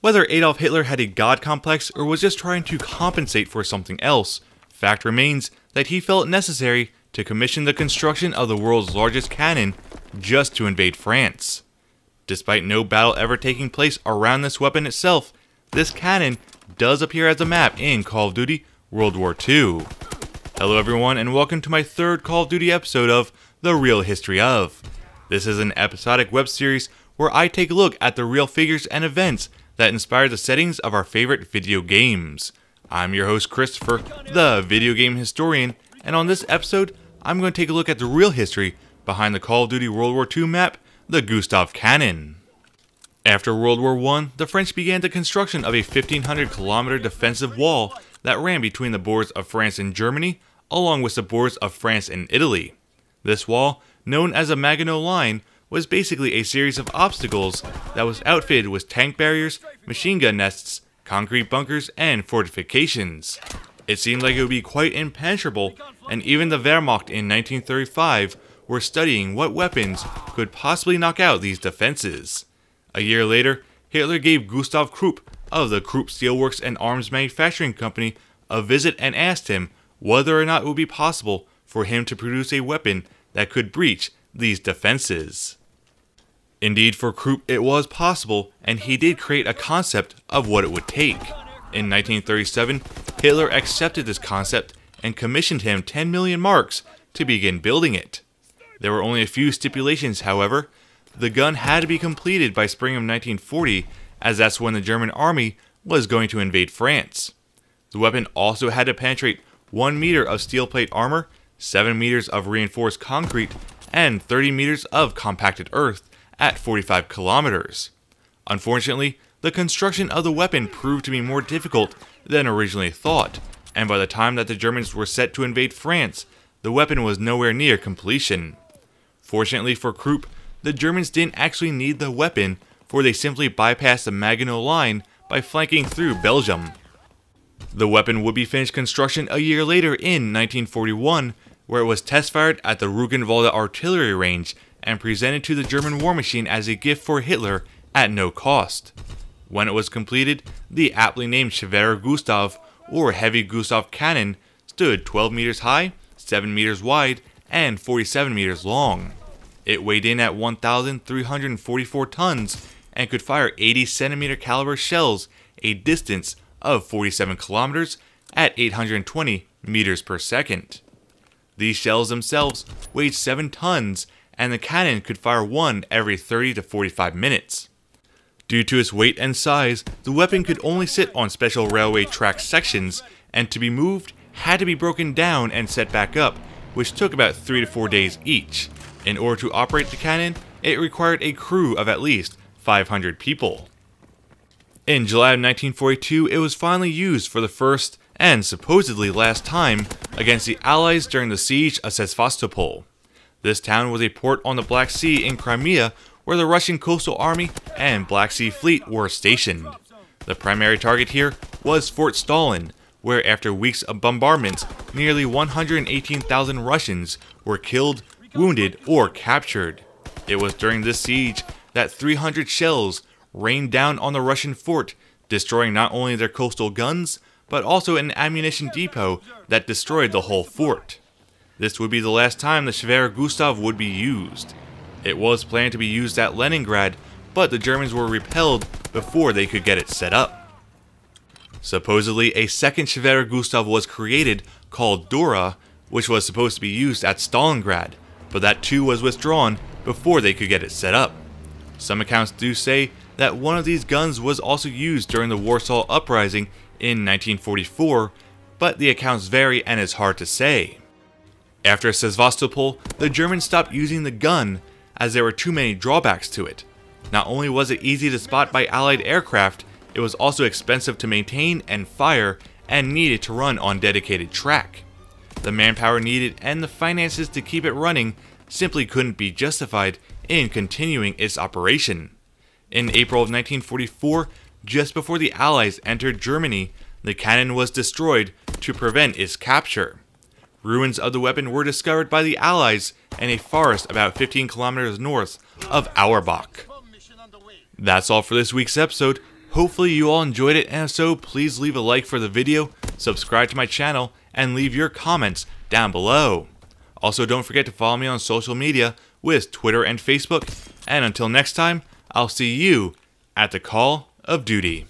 Whether Adolf Hitler had a god complex or was just trying to compensate for something else, fact remains that he felt it necessary to commission the construction of the world's largest cannon just to invade France. Despite no battle ever taking place around this weapon itself, this cannon does appear as a map in Call of Duty World War II. Hello everyone and welcome to my third Call of Duty episode of The Real History Of. This is an episodic web series where I take a look at the real figures and events that inspire the settings of our favorite video games. I'm your host Christopher, the video game historian, and on this episode, I'm going to take a look at the real history behind the Call of Duty World War II map, the Gustav Cannon. After World War I, the French began the construction of a 1,500-kilometer defensive wall that ran between the borders of France and Germany, along with the borders of France and Italy. This wall, known as the Maginot Line, was basically a series of obstacles that was outfitted with tank barriers, machine gun nests, concrete bunkers, and fortifications. It seemed like it would be quite impenetrable, and even the Wehrmacht in 1935 were studying what weapons could possibly knock out these defenses. A year later, Hitler gave Gustav Krupp of the Krupp Steelworks and Arms Manufacturing Company a visit and asked him whether or not it would be possible for him to produce a weapon that could breach these defenses. Indeed, for Krupp it was possible, and he did create a concept of what it would take. In 1937, Hitler accepted this concept and commissioned him 10 million marks to begin building it. There were only a few stipulations, however. The gun had to be completed by spring of 1940, as that's when the German army was going to invade France. The weapon also had to penetrate 1 meter of steel plate armor, 7 meters of reinforced concrete, and 30 meters of compacted earth at 45 kilometers. Unfortunately, the construction of the weapon proved to be more difficult than originally thought, and by the time that the Germans were set to invade France, the weapon was nowhere near completion. Fortunately for Krupp, the Germans didn't actually need the weapon, for they simply bypassed the Maginot Line by flanking through Belgium. The weapon would be finished construction a year later in 1941, where it was test-fired at the Ruggenwalde artillery range and presented to the German war machine as a gift for Hitler at no cost. When it was completed, the aptly named Schwerer Gustav, or Heavy Gustav Cannon, stood 12 meters high, 7 meters wide, and 47 meters long. It weighed in at 1,344 tons and could fire 80 centimeter caliber shells a distance of 47 kilometers at 820 meters per second. These shells themselves weighed 7 tons, and the cannon could fire one every 30 to 45 minutes. Due to its weight and size, the weapon could only sit on special railway track sections, and to be moved had to be broken down and set back up, which took about 3 to 4 days each. In order to operate the cannon, it required a crew of at least 500 people. In July of 1942, it was finally used for the first and supposedly last time against the Allies during the siege of Sevastopol. This town was a port on the Black Sea in Crimea where the Russian Coastal Army and Black Sea Fleet were stationed. The primary target here was Fort Stalin, where after weeks of bombardments, nearly 118,000 Russians were killed, wounded, or captured. It was during this siege that 300 shells rained down on the Russian fort, destroying not only their coastal guns, but also an ammunition depot that destroyed the whole fort. This would be the last time the Schwerer Gustav would be used. It was planned to be used at Leningrad, but the Germans were repelled before they could get it set up. Supposedly, a second Schwerer Gustav was created, called Dora, which was supposed to be used at Stalingrad, but that too was withdrawn before they could get it set up. Some accounts do say that one of these guns was also used during the Warsaw Uprising in 1944, but the accounts vary and it's hard to say. After Sevastopol, the Germans stopped using the gun as there were too many drawbacks to it. Not only was it easy to spot by Allied aircraft, it was also expensive to maintain and fire and needed to run on dedicated track. The manpower needed and the finances to keep it running simply couldn't be justified in continuing its operation. In April of 1944, just before the Allies entered Germany, the cannon was destroyed to prevent its capture. Ruins of the weapon were discovered by the Allies in a forest about 15 kilometers north of Auerbach. That's all for this week's episode. Hopefully you all enjoyed it, and if so, please leave a like for the video, subscribe to my channel, and leave your comments down below. Also, don't forget to follow me on social media with Twitter and Facebook, and until next time, I'll see you at the Call of Duty.